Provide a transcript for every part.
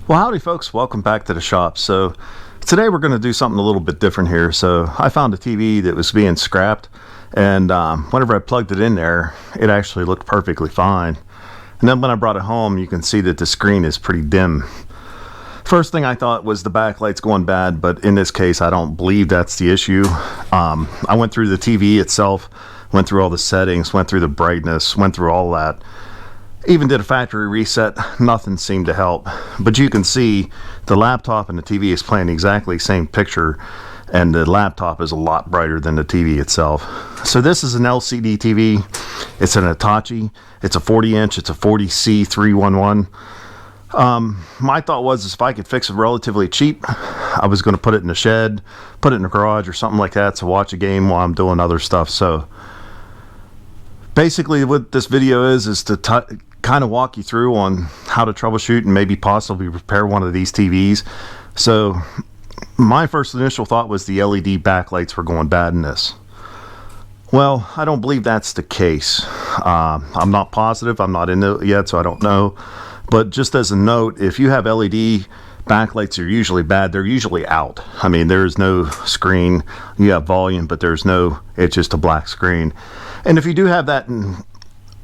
Well, howdy folks, welcome back to the shop. So today we're going to do something a little bit different here. So I found a TV that was being scrapped, and whenever I plugged it in there, it actually looked perfectly fine. And then when I brought it home, you can see that the screen is pretty dim. First thing I thought was the backlight's going bad, but in this case I don't believe that's the issue. I went through the TV itself, went through all the settings, went through the brightness, went through all that. Even did a factory reset, nothing seemed to help. But you can see the laptop and the TV is playing exactly the same picture, and the laptop is a lot brighter than the TV itself. So this is an LCD TV. It's an Hitachi. It's a 40-inch. It's a 40C311. My thought was if I could fix it relatively cheap, I was going to put it in the shed, put it in the garage or something like that to watch a game while I'm doing other stuff. So basically what this video is to kind of walk you through on how to troubleshoot and maybe possibly repair one of these TVs. So my first initial thought was the LED backlights were going bad in this. Well, I don't believe that's the case. I'm not positive. I'm not in it yet, so I don't know. But just as a note, if you have LED backlights are usually bad. They're usually out. I mean, there's no screen. You have volume, but it's just a black screen. And if you do have that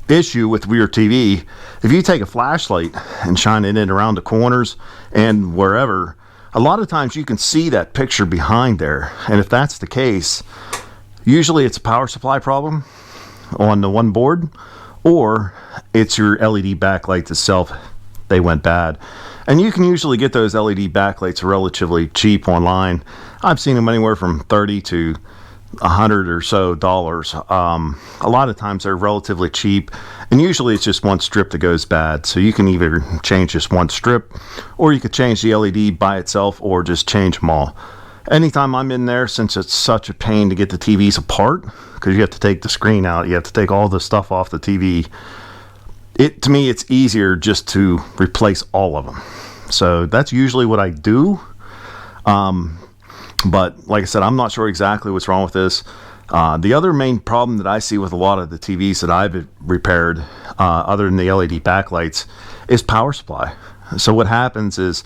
issue with your TV, if you take a flashlight and shine it in around the corners and wherever, a lot of times you can see that picture behind there. And if that's the case, usually it's a power supply problem on the one board, or it's your LED backlights itself. They went bad. And you can usually get those LED backlights relatively cheap online. I've seen them anywhere from $30 to $100 or so dollars. A lot of times they're relatively cheap, and usually it's just one strip that goes bad. So you can either change just one strip, or you could change the LED by itself, or just change them all. Anytime I'm in there, since it's such a pain to get the TVs apart, because you have to take the screen out, you have to take all the stuff off the TV, to me it's easier just to replace all of them. So that's usually what I do. But like I said, I'm not sure exactly what's wrong with this. The other main problem that I see with a lot of the TVs that I've repaired, other than the LED backlights, is power supply. So what happens is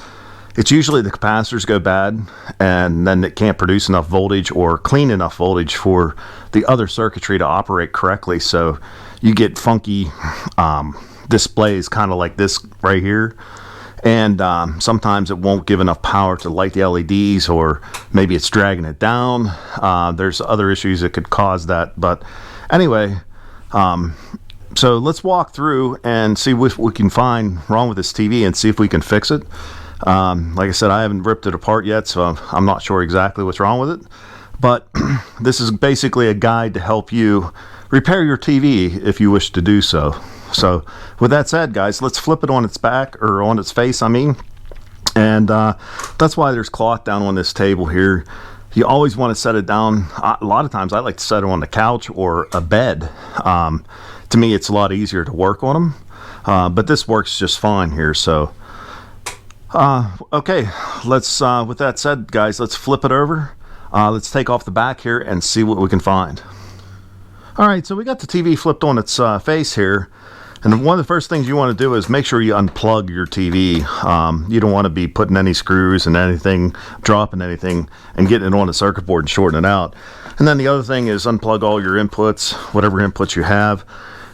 it's usually the capacitors go bad, and then it can't produce enough voltage or clean enough voltage for the other circuitry to operate correctly. So you get funky displays, kind of like this right here. And sometimes it won't give enough power to light the LEDs, or maybe it's dragging it down. There's other issues that could cause that. But anyway, so let's walk through and see what we can find wrong with this TV and see if we can fix it. Like I said, I haven't ripped it apart yet, so I'm not sure exactly what's wrong with it. But this is basically a guide to help you repair your TV if you wish to do so. So with that said, guys, let's flip it on its back, or on its face, I mean. And that's why there's cloth down on this table here. You always want to set it down. A lot of times I like to set it on the couch or a bed. To me, it's a lot easier to work on them. But this works just fine here. So okay, let's with that said, guys, let's flip it over. Let's take off the back here and see what we can find. All right, so we got the TV flipped on its face here. And one of the first things you want to do is make sure you unplug your TV. You don't want to be putting any screws and anything, dropping anything, and getting it on the circuit board and shorting it out. And then the other thing is unplug all your inputs, whatever inputs you have.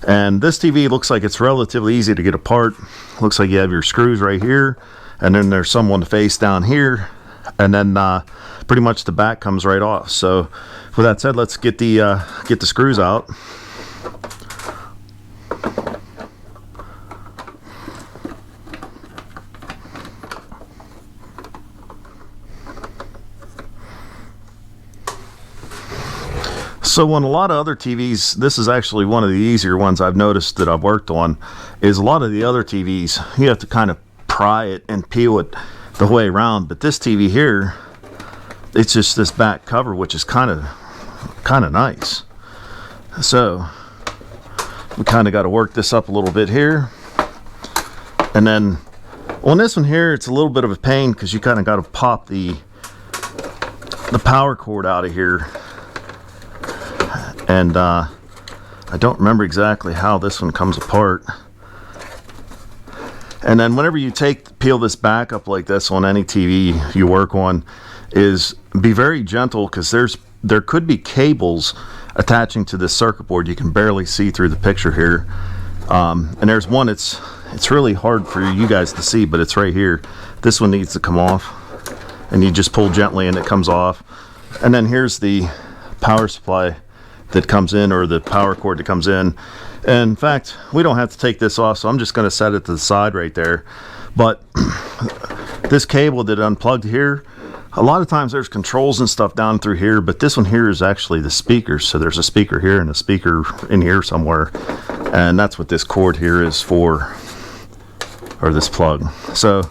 And this TV looks like it's relatively easy to get apart. Looks like you have your screws right here, and then there's some on the face down here, and then pretty much the back comes right off. So with that said, let's get the screws out. So on a lot of other TVs, this is actually one of the easier ones I've noticed that I've worked on, is a lot of the other TVs, you have to kind of pry it and peel it the way around. But this TV here, it's just this back cover, which is kind of nice. So we kind of got to work this up a little bit here. And then on this one here, it's a little bit of a pain because you kind of got to pop the power cord out of here. And I don't remember exactly how this one comes apart. And then whenever you peel this back up like this on any TV you work on, is be very gentle, because there could be cables attaching to this circuit board. You can barely see through the picture here. And there's one, it's really hard for you guys to see, but it's right here. This one needs to come off, and you just pull gently and it comes off. And then here's the power supply that comes in, or the power cord that comes in. And in fact, we don't have to take this off, so I'm just going to set it to the side right there. But this cable that unplugged here, a lot of times there's controls and stuff down through here, but this one here is actually the speakers. So there's a speaker here and a speaker in here somewhere, and that's what this cord here is for, or this plug. So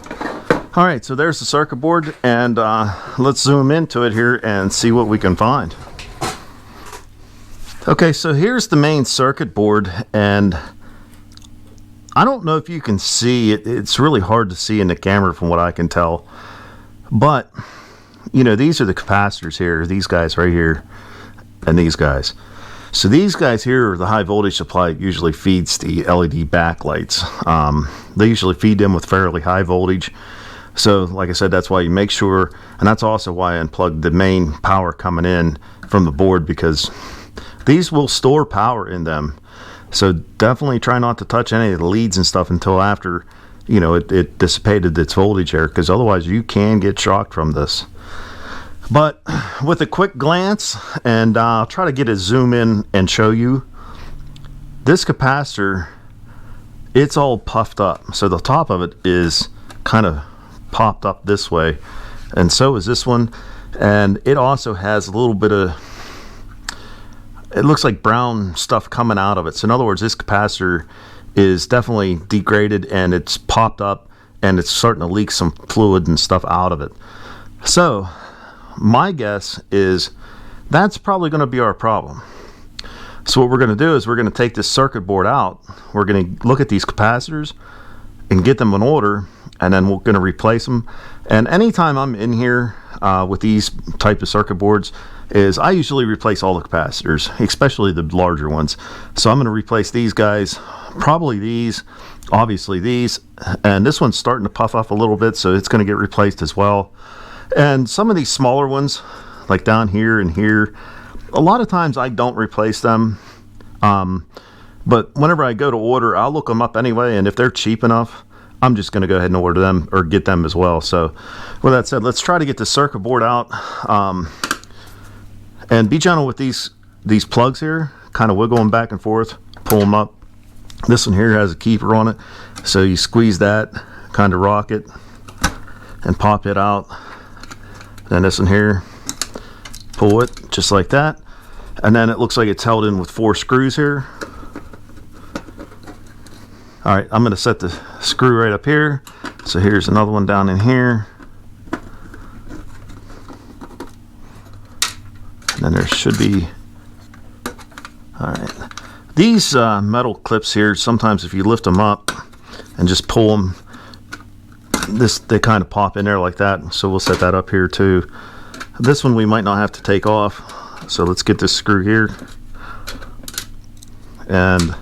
all right, so there's the circuit board, and let's zoom into it here and see what we can find. Okay, so here's the main circuit board, and I don't know if you can see it. It's really hard to see in the camera from what I can tell, but you know, these are the capacitors here, these guys right here, and these guys. So these guys here are the high voltage supply that usually feeds the LED backlights. They usually feed them with fairly high voltage. So like I said, that's why you make sure, and that's also why I unplugged the main power coming in from the board, because these will store power in them. So definitely try not to touch any of the leads and stuff until after, you know, it dissipated its voltage there, because otherwise you can get shocked from this. But with a quick glance, and I'll try to get a zoom in and show you, this capacitor, it's all puffed up. So the top of it is kind of popped up this way, and so is this one. And it also has a little bit of, it looks like brown stuff coming out of it. So in other words, this capacitor is definitely degraded, and it's popped up, and it's starting to leak some fluid and stuff out of it. So my guess is that's probably going to be our problem. So what we're going to do is we're going to take this circuit board out. We're going to look at these capacitors and get them in order, and then we're going to replace them. And anytime I'm in here with these type of circuit boards, is I usually replace all the capacitors, especially the larger ones. So I'm going to replace these guys, probably these, obviously these, and this one's starting to puff up a little bit, so it's going to get replaced as well. And some of these smaller ones, like down here and here, a lot of times I don't replace them. But whenever I go to order, I'll look them up anyway, and if they're cheap enough, I'm just going to go ahead and order them or get them as well. So with that said, let's try to get the circuit board out. And be gentle with these plugs here, kind of wiggle them back and forth, pull them up. This one here has a keeper on it, so you squeeze that, kind of rock it, and pop it out. Then this one here, pull it just like that, and then it looks like it's held in with 4 screws here. All right, I'm going to set the screw right up here. So here's another one down in here. And then there should be, all right. These metal clips here, sometimes if you lift them up and just pull them, they kind of pop in there like that. So we'll set that up here too. This one we might not have to take off. So let's get this screw here. And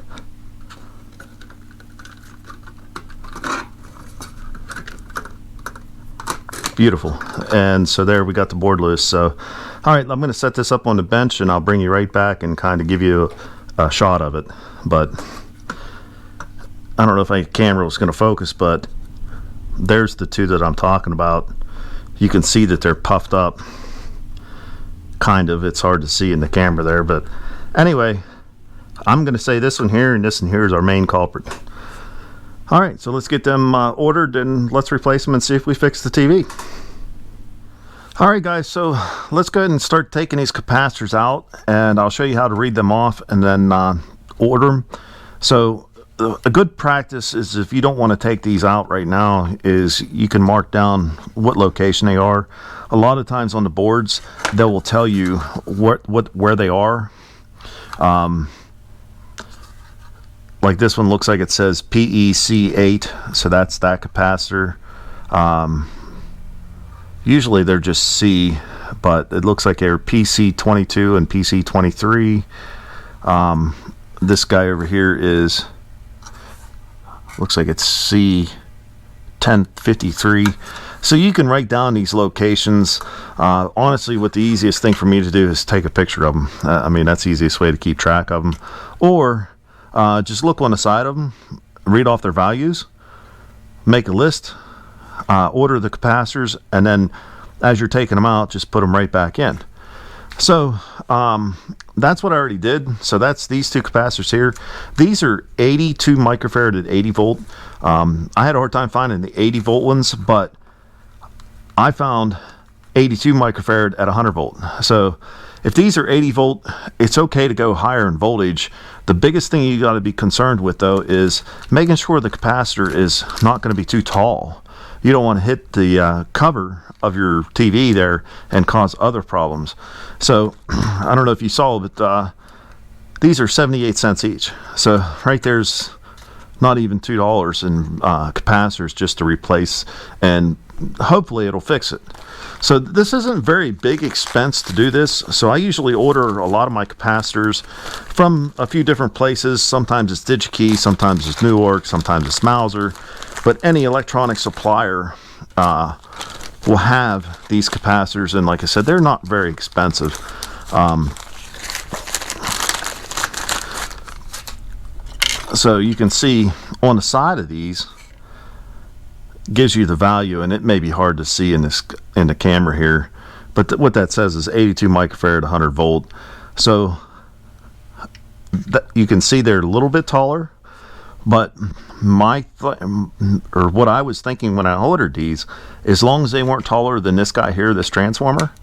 beautiful. And so there, we got the board loose. So all right, I'm going to set this up on the bench, and I'll bring you right back and kind of give you a shot of it. But I don't know if my camera was going to focus, but there's the two that I'm talking about. You can see that they're puffed up. Kind of. It's hard to see in the camera there, but anyway, I'm going to say this one here and this one here is our main culprit. All right, so let's get them ordered, and let's replace them and see if we fix the TV. All right, guys, so let's go ahead and start taking these capacitors out, and I'll show you how to read them off and then order them. So a good practice is, if you don't want to take these out right now, is you can mark down what location they are. A lot of times on the boards, they will tell you where they are. Like this one looks like it says PEC8, so that's that capacitor. Usually they're just C, but it looks like they're PC22 and PC23. This guy over here is, looks like it's C, 1053. So you can write down these locations. Honestly, what the easiest thing for me to do is take a picture of them. I mean, that's the easiest way to keep track of them. Or just look on the side of them, read off their values, make a list, order the capacitors, and then as you're taking them out, just put them right back in. So that's what I already did. So that's these two capacitors here. These are 82 microfarad at 80 volt. I had a hard time finding the 80 volt ones, but I found 82 microfarad at 100 volt. So if these are 80 volt, it's okay to go higher in voltage. The biggest thing you got to be concerned with, though, is making sure the capacitor is not going to be too tall. You don't want to hit the cover of your TV there and cause other problems. So I don't know if you saw, but these are 78 cents each. So right there's not even $2 in capacitors just to replace, and hopefully it'll fix it. So this isn't very big expense to do this. So I usually order a lot of my capacitors from a few different places. Sometimes it's DigiKey, sometimes it's Newark, sometimes it's Mauser, but any electronic supplier will have these capacitors, and like I said, they're not very expensive. So you can see on the side of these gives you the value, and it may be hard to see in the camera here, but what that says is 82 microfarad 100 volt. So you can see they're a little bit taller, but what I was thinking when I ordered these, as long as they weren't taller than this guy here, this transformer,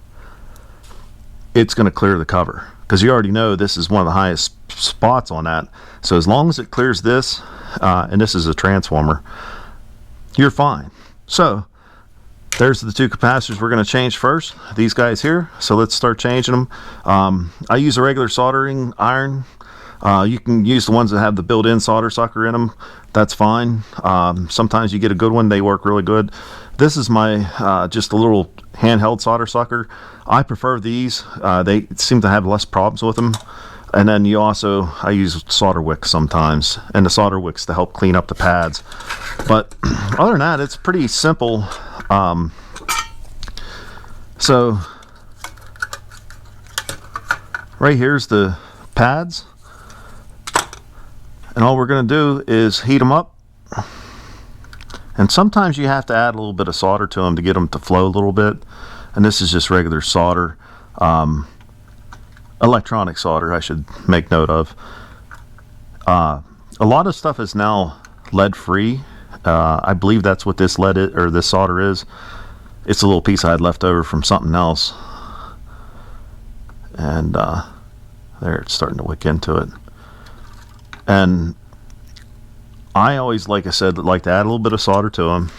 it's going to clear the cover, because you already know this is one of the highest spots on that. So as long as it clears this, and this is a transformer, you're fine. So there's the two capacitors we're going to change first, these guys here. So let's start changing them. I use a regular soldering iron. You can use the ones that have the built-in solder sucker in them. That's fine. Sometimes you get a good one, they work really good. This is my just a little handheld solder sucker. I prefer these. They seem to have less problems with them. And then I use solder wicks sometimes, and the solder wicks to help clean up the pads. But other than that, it's pretty simple. So right here's the pads, and all we're going to do is heat them up. And sometimes you have to add a little bit of solder to them to get them to flow a little bit. And this is just regular solder. Electronic solder, I should make note of. A lot of stuff is now lead free. I believe that's what this lead is, or this solder is. It's a little piece I had left over from something else, and there, it's starting to wick into it. And I always, like I said, like to add a little bit of solder to them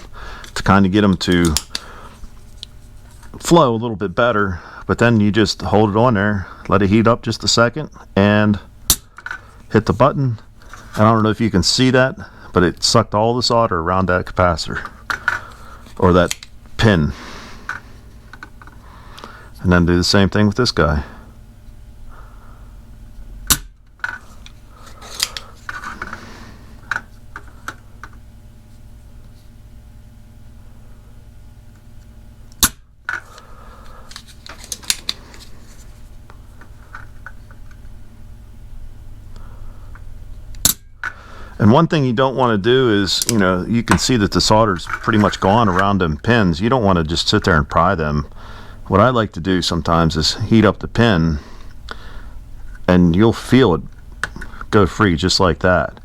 to kind of get them to flow a little bit better. But then you just hold it on there, let it heat up just a second, and hit the button. And I don't know if you can see that, but it sucked all the solder around that capacitor, or that pin. And then do the same thing with this guy. And one thing you don't want to do is, you can see that the solder's pretty much gone around them pins. You don't want to just sit there and pry them. What I like to do sometimes is heat up the pin, and you'll feel it go free just like that.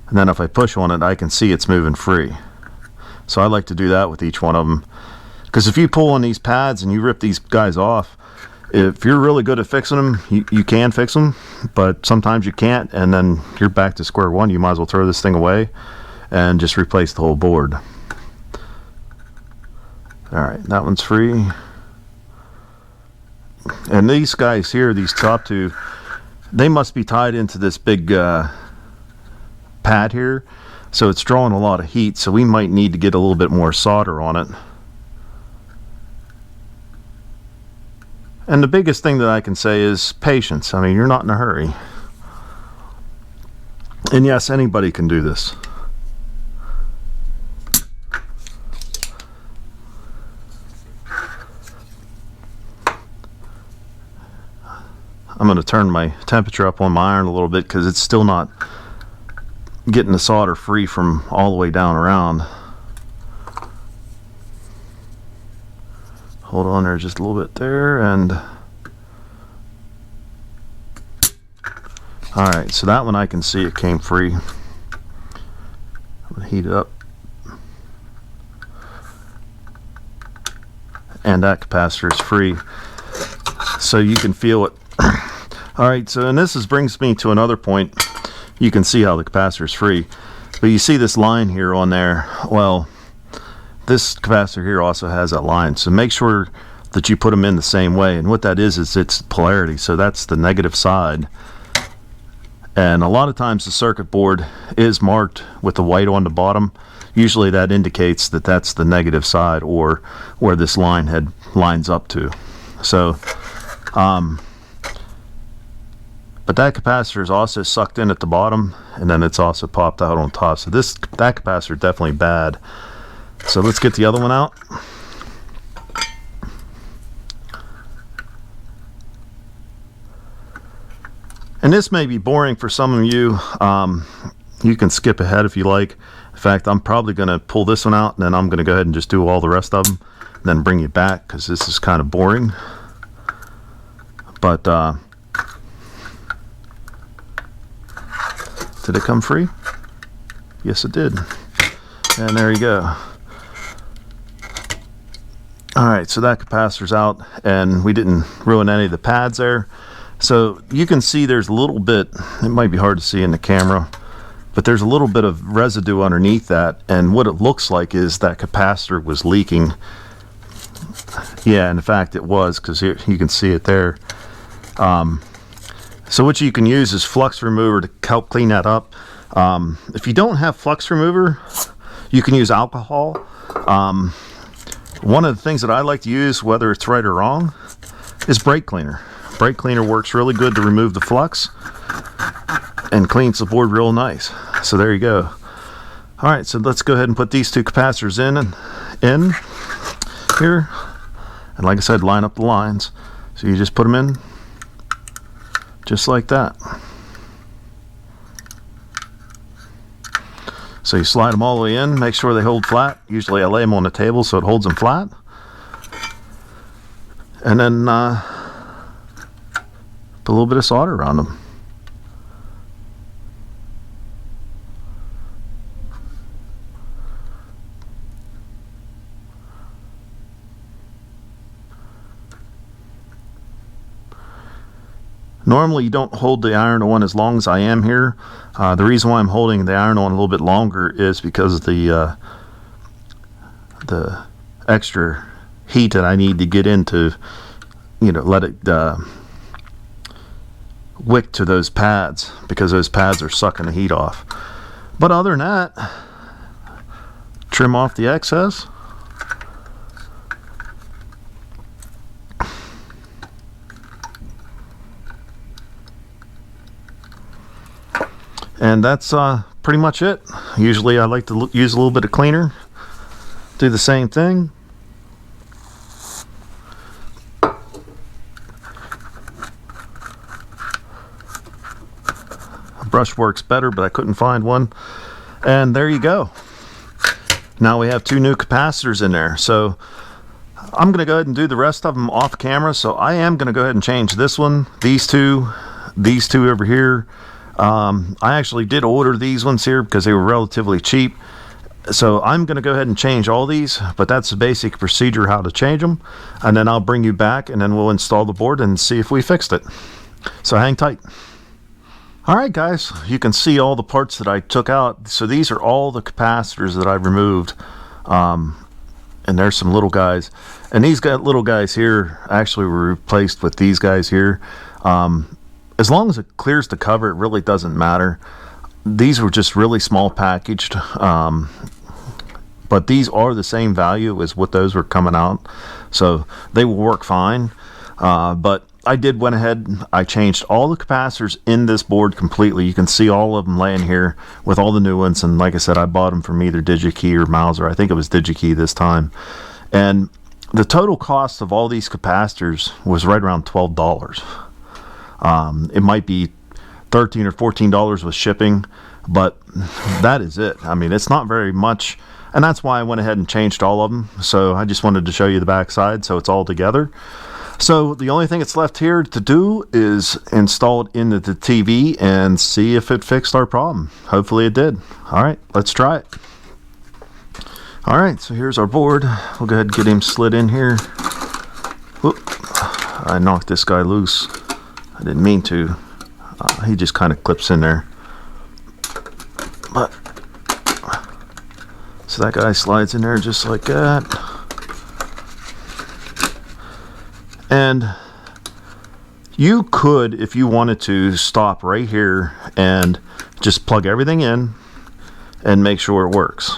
And then if I push on it, I can see it's moving free. So I like to do that with each one of them. Because if you pull on these pads and you rip these guys off, if you're really good at fixing them, you can fix them, but sometimes you can't, and then you're back to square one. You might as well throw this thing away and just replace the whole board. Alright, that one's free. And these guys here, these top two, they must be tied into this big pad here, so it's drawing a lot of heat, so we might need to get a little bit more solder on it. And the biggest thing that I can say is patience. I mean, you're not in a hurry. And yes, anybody can do this. I'm going to turn my temperature up on my iron a little bit because it's still not getting the solder free from all the way down around. Hold on there just a little bit there, and alright, so that one I can see it came free. I'm going to heat it up. And that capacitor is free, so you can feel it. Alright, so and this brings me to another point. You can see how the capacitor is free, but you see this line here on there. Well, this capacitor here also has that line, so make sure that you put them in the same way. And what that is it's polarity, so that's the negative side. And a lot of times the circuit board is marked with the white on the bottom. Usually that indicates that that's the negative side, or where this line head lines up to. So but that capacitor is also sucked in at the bottom, and then it's also popped out on top. So that capacitor is definitely bad. So let's get the other one out. And this may be boring for some of you. You can skip ahead if you like. In fact, I'm probably going to pull this one out, and then I'm going to go ahead and just do all the rest of them, and then bring you back, because this is kind of boring. But did it come free? Yes, it did. And there you go. Alright, so that capacitor's out, and we didn't ruin any of the pads there. So you can see there's a little bit, it might be hard to see in the camera, but there's a little bit of residue underneath that, and what it looks like is that capacitor was leaking. Yeah, in fact it was, because here you can see it there. So what you can use is flux remover to help clean that up. If you don't have flux remover, you can use alcohol. One of the things that I like to use, whether it's right or wrong, is brake cleaner. Brake cleaner works really good to remove the flux and cleans the board real nice. So there you go. Alright, so let's go ahead and put these two capacitors in here. And like I said, line up the lines. So you just put them in just like that. So you slide them all the way in, make sure they hold flat. Usually I lay them on the table so it holds them flat. And then put a little bit of solder around them. Normally you don't hold the iron on as long as I am here. The reason why I'm holding the iron on a little bit longer is because of the extra heat that I need to get into, let it wick to those pads, because those pads are sucking the heat off. But other than that, trim off the excess. And that's pretty much it. Usually I like to use a little bit of cleaner. Do the same thing. A brush works better, but I couldn't find one. And there you go. Now we have two new capacitors in there. So I'm going to go ahead and do the rest of them off camera. So I am going to go ahead and change this one, these two over here. I actually did order these ones here because they were relatively cheap. So I'm going to go ahead and change all these, but that's the basic procedure how to change them. And then I'll bring you back, and then we'll install the board and see if we fixed it. So hang tight. Alright guys, you can see all the parts that I took out. So these are all the capacitors that I removed. And there's some little guys. And these little guys here actually were replaced with these guys here. As long as it clears the cover, it really doesn't matter. These were just really small packaged, but these are the same value as what those were coming out, so they will work fine. But I went ahead, I changed all the capacitors in this board completely. You can see all of them laying here with all the new ones, and like I said, I bought them from either DigiKey or Mauser. I think it was DigiKey this time. And the total cost of all these capacitors was right around $12. It might be $13 or $14 with shipping, but that is it. I mean, it's not very much, and that's why I went ahead and changed all of them. So I just wanted to show you the back side so it's all together. So the only thing that's left here to do is install it into the TV and see if it fixed our problem. Hopefully it did. All right, let's try it. All right, so here's our board. We'll go ahead and get him slid in here. Whoop, I knocked this guy loose. I didn't mean to. He just kind of clips in there. But so that guy slides in there just like that. And you could, if you wanted to, stop right here and just plug everything in and make sure it works.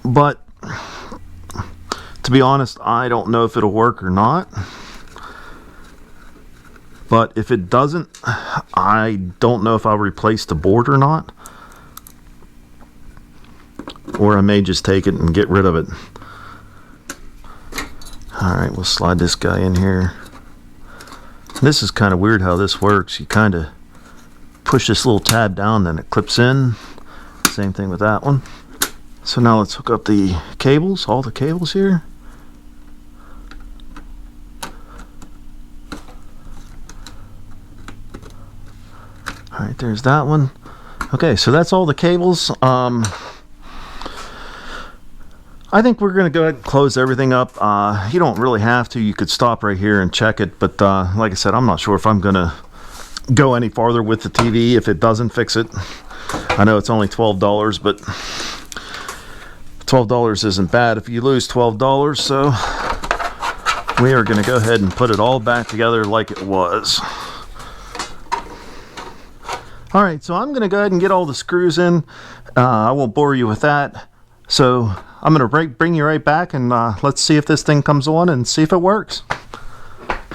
But to be honest, I don't know if it'll work or not. But if it doesn't, I don't know if I'll replace the board or not. Or I may just take it and get rid of it. Alright, we'll slide this guy in here. This is kind of weird how this works. You kind of push this little tab down, then it clips in. Same thing with that one. So now let's hook up the cables, all the cables here. Alright, there's that one. Okay, so that's all the cables. I think we're going to go ahead and close everything up. You don't really have to. You could stop right here and check it. But like I said, I'm not sure if I'm going to go any farther with the TV if it doesn't fix it. I know it's only $12, but $12 isn't bad if you lose $12. So we are going to go ahead and put it all back together like it was. Alright, so I'm going to go ahead and get all the screws in. I won't bore you with that. So I'm going to bring you right back and let's see if this thing comes on and see if it works.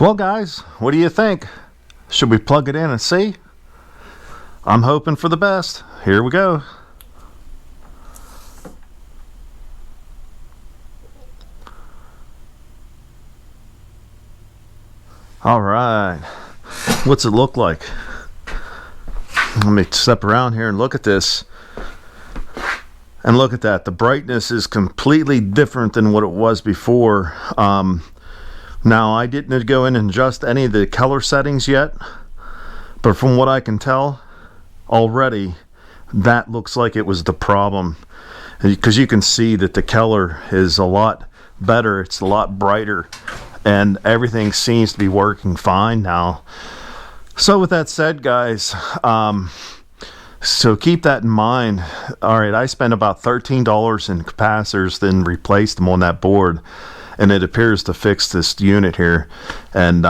Well guys, what do you think? Should we plug it in and see? I'm hoping for the best. Here we go. Alright, what's it look like? Let me step around here and look at this. And look at that. The brightness is completely different than what it was before. Now, I didn't go in and adjust any of the color settings yet. But from what I can tell, already, that looks like it was the problem. Because you can see that the color is a lot better. It's a lot brighter. And everything seems to be working fine now. So with that said, guys, so keep that in mind. Alright, I spent about $13 in capacitors, then replaced them on that board, and it appears to fix this unit here. And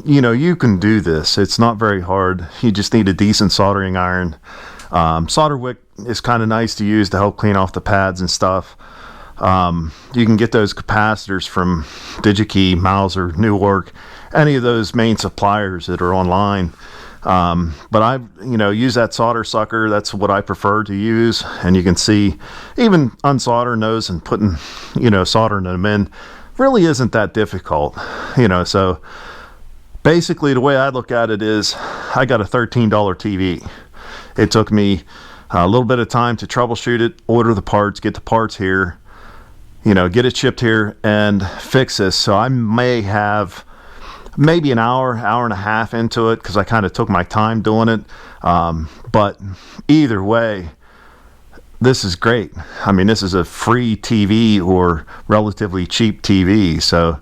you know, you can do this. It's not very hard. You just need a decent soldering iron. Solder wick is kind of nice to use to help clean off the pads and stuff. You can get those capacitors from DigiKey, Mauser, Newark, any of those main suppliers that are online. But I, use that solder sucker. That's what I prefer to use. And you can see, even unsoldering those and putting, soldering them in really isn't that difficult. So basically the way I look at it is, I got a $13 TV. It took me a little bit of time to troubleshoot it, order the parts, get the parts here, get it shipped here and fix this. So I may have maybe an hour and a half into it because I kind of took my time doing it. But either way, this is great. I mean, this is a free TV or relatively cheap TV. So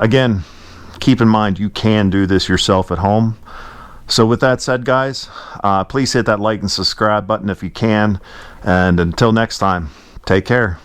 again, keep in mind you can do this yourself at home. So with that said, guys, please hit that like and subscribe button if you can. And until next time, take care.